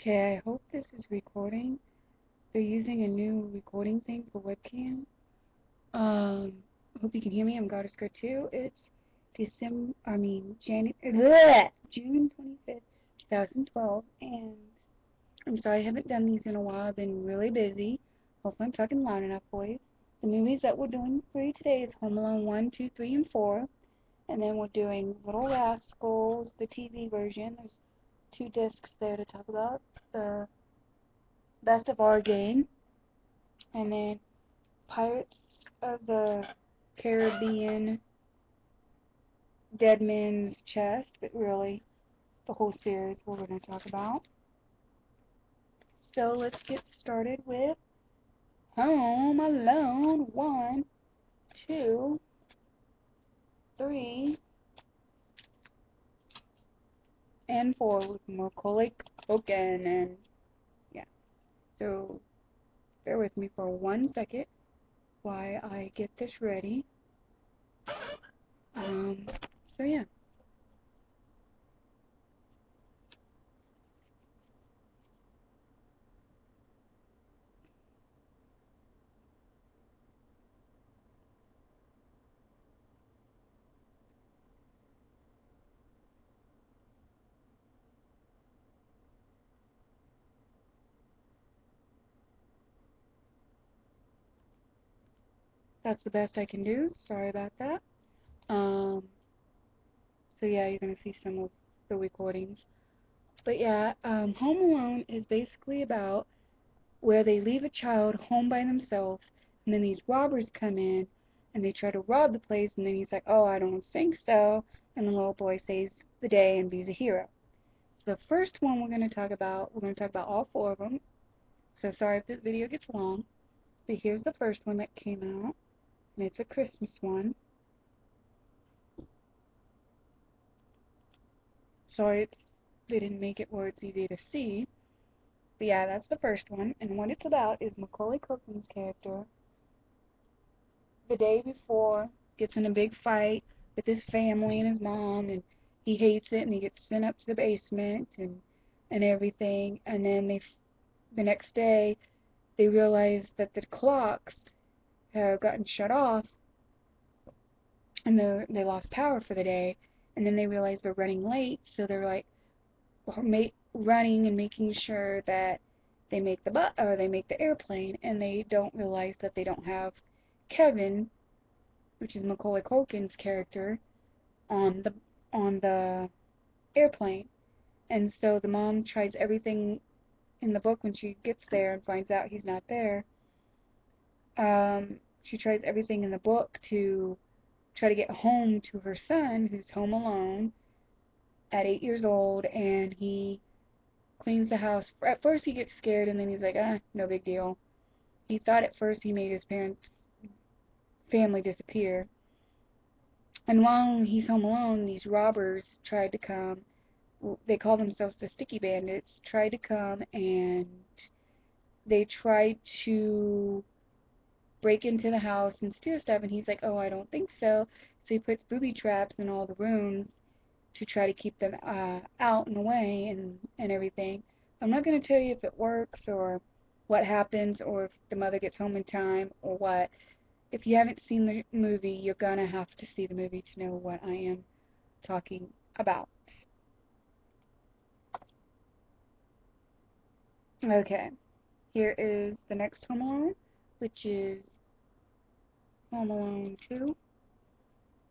Okay, I hope this is recording. They're using a new recording thing for webcam. Hope you can hear me. I'm Goddess Girl 2. It's June 25th, 2012, and I'm sorry I haven't done these in a while. I've been really busy. Hopefully I'm talking loud enough for you. The movies that we're doing for you today is Home Alone 1, 2, 3, and 4. And then we're doing Little Rascals, the TV version. There's 2 discs there to talk about. The Best of Our Game, and then Pirates of the Caribbean, Dead Man's Chest, but really the whole series we're going to talk about. So let's get started with Home Alone 1, 2, 3, and 4 with Macaulay Culkin. And yeah, so bear with me for 1 second while I get this ready. So yeah. That's the best I can do. Sorry about that. Um, so yeah, you're gonna see some of the recordings. But yeah, Home Alone is basically about where they leave a child home by themselves, and then these robbers come in, and they try to rob the place, and then he's like, oh, I don't think so, and the little boy saves the day and be's a hero. So the first one we're going to talk about all 4 of them, so sorry if this video gets long, but here's the first one that came out, and it's a Christmas one. Sorry they didn't make it where it's easy to see. But yeah, that's the first one. And what it's about is Macaulay Culkin's character, the day before, gets in a big fight with his family and his mom, and he hates it, and he gets sent up to the basement and everything. And then the next day, they realize that the clocks have gotten shut off, and they lost power for the day. And then they realize they're running late, so they're like running and making sure that they make the airplane, and they don't realize that they don't have Kevin, which is Macaulay Culkin's character, on the airplane. And so the mom tries everything in the book when she gets there and finds out he's not there. She tries everything in the book to try to get home to her son, who's home alone at 8 years old, and he cleans the house. At first he gets scared, and then he's like, no big deal. He thought at first he made his parents' family disappear. And while he's home alone, these robbers tried to come. They call themselves the Sticky Bandits. Tried to come, and they tried to break into the house and steal stuff. And he's like, oh, I don't think so. So he puts booby traps in all the rooms to try to keep them out and away and everything. I'm not going to tell you if it works or what happens or if the mother gets home in time or what. If you haven't seen the movie, you're going to have to see the movie to know what I am talking about. Okay, here is the next Home Alone, which is Home Alone 2,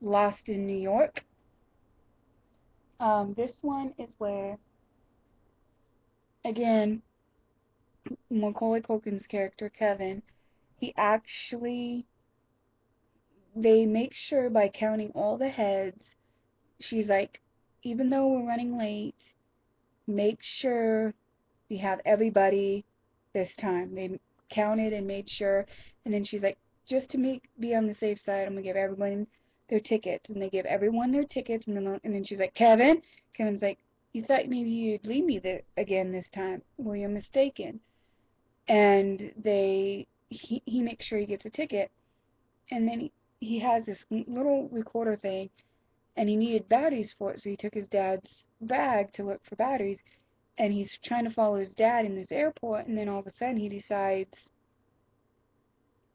Lost in New York. This one is where, again, Macaulay Culkin's character, Kevin, he actually, they make sure by counting all the heads, she's like, even though we're running late, make sure we have everybody this time. They counted and made sure, and then she's like, just to be on the safe side, I'm gonna give everyone their tickets, and they give everyone their tickets, and then she's like, Kevin's like, you thought maybe you'd leave me there again this time. Well, you're mistaken. And he makes sure he gets a ticket, and then he has this little recorder thing, and he needed batteries for it, so he took his dad's bag to look for batteries. and he's trying to follow his dad in this airport, and then all of a sudden he decides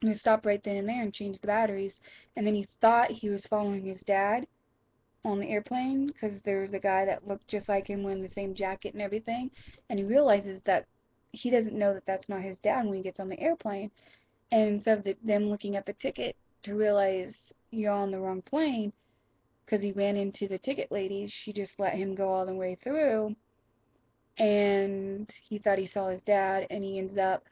to stop right then and there and change the batteries. And then he thought he was following his dad on the airplane because there was a guy that looked just like him wearing the same jacket and everything, and he realizes that he doesn't know that that's not his dad when he gets on the airplane. And instead of them looking at the ticket to realize you're on the wrong plane, because he ran into the ticket lady, she just let him go all the way through, and he thought he saw his dad, and he ends up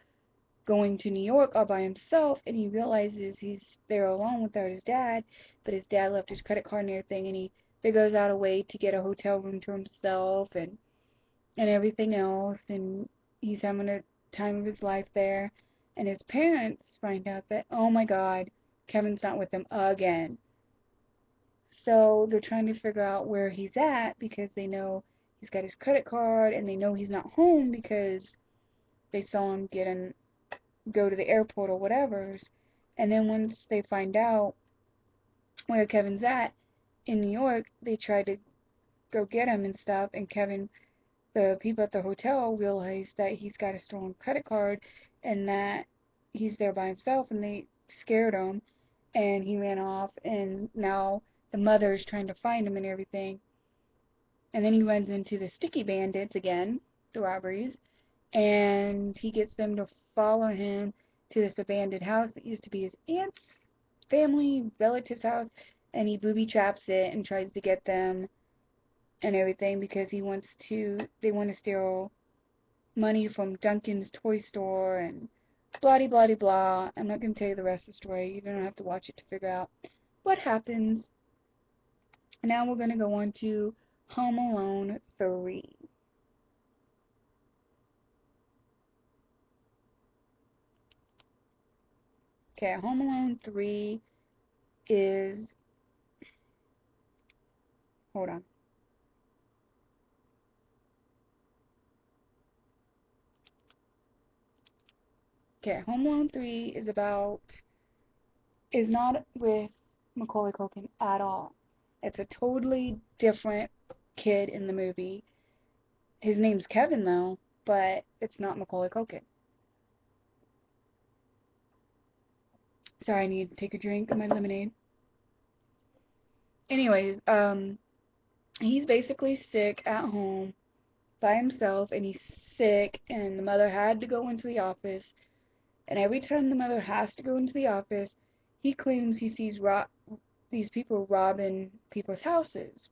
going to New York all by himself, and he realizes he's there alone without his dad, but his dad left his credit card and everything, and he figures out a way to get a hotel room to himself and everything else, and he's having a time of his life there, and his parents find out that, oh my god, Kevin's not with them again. So they're trying to figure out where he's at because they know he's got his credit card, and they know he's not home because they saw him go to the airport or whatever. And then once they find out where Kevin's at in New York, they try to go get him and stuff. And the people at the hotel realize that he's got a stolen credit card and that he's there by himself, and they scared him, and he ran off. And now the mother's trying to find him and everything. And then he runs into the sticky bandits again, the robberies, and he gets them to follow him to this abandoned house that used to be his aunt's family relative's house, and he booby traps it and tries to get them and everything because they want to steal money from Duncan's toy store and blah blah blah. I'm not going to tell you the rest of the story. You don't have to watch it to figure out what happens. Now we're going to go on to Home Alone 3. Okay, Home Alone 3 is, hold on. Okay, Home Alone 3 is not with Macaulay Culkin at all. It's a totally different kid in the movie. His name's Kevin though, but it's not Macaulay Culkin. Sorry, I need to take a drink of my lemonade. Anyways, he's basically sick at home by himself, and he's sick, and the mother had to go into the office, and every time the mother has to go into the office, he claims he sees these people robbing people's houses,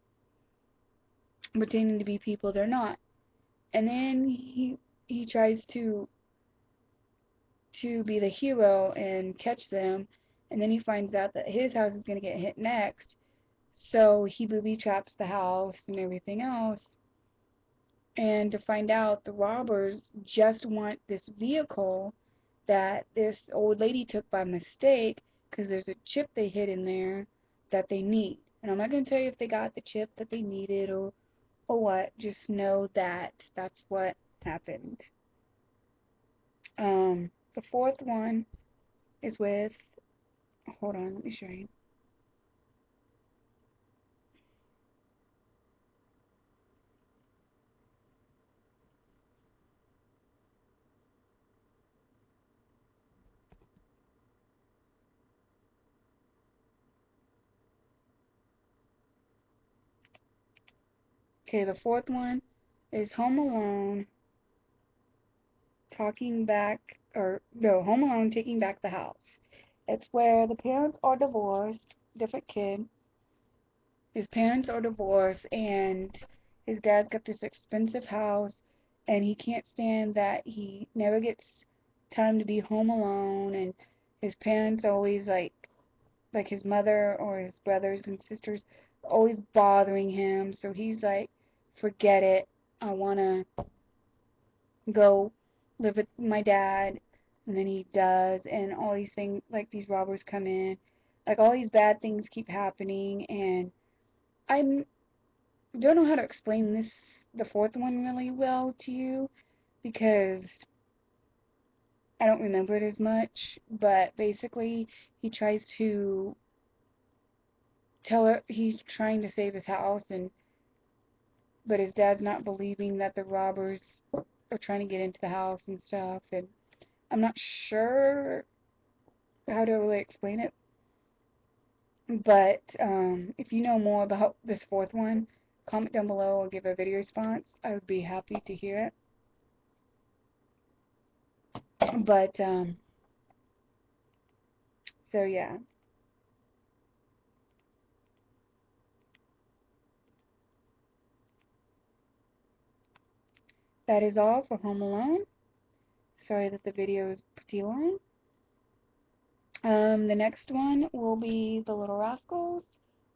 pretending to be people they're not. And then he tries to be the hero and catch them, and then he finds out that his house is going to get hit next, so he booby traps the house and everything else. And to find out, the robbers just want this vehicle that this old lady took by mistake because there's a chip they hid in there that they need. And I'm not going to tell you if they got the chip that they needed or what. Just know that that's what happened. The fourth one is with, hold on, let me show you. Okay, the fourth one is Home Alone Home Alone Taking Back the House. It's where the parents are divorced, different kid. His parents are divorced, and his dad's got this expensive house, and he can't stand that he never gets time to be home alone, and his parents always like his mother or his brothers and sisters always bothering him, so he's like, forget it, I wanna go live with my dad. And then he does, and all these things, like these robbers come in, like all these bad things keep happening, and I don't know how to explain the fourth one really well to you, because I don't remember it as much, but basically he tries to tell her he's trying to save his house, and but his dad's not believing that the robbers are trying to get into the house and stuff, and I'm not sure how to really explain it, but if you know more about this fourth one, comment down below or give a video response. I would be happy to hear it. But so yeah, that is all for Home Alone. Sorry that the video is pretty long. The next one will be The Little Rascals.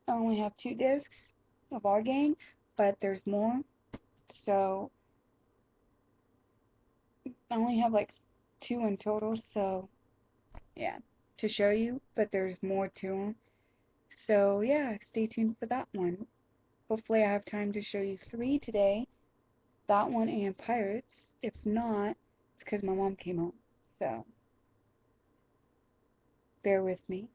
I only have 2 discs of our game, but there's more. So I only have like 2 in total, so yeah, to show you, but there's more to them. So yeah, stay tuned for that one. Hopefully I have time to show you 3 today, that one and Pirates. If not, it's because my mom came home. So bear with me.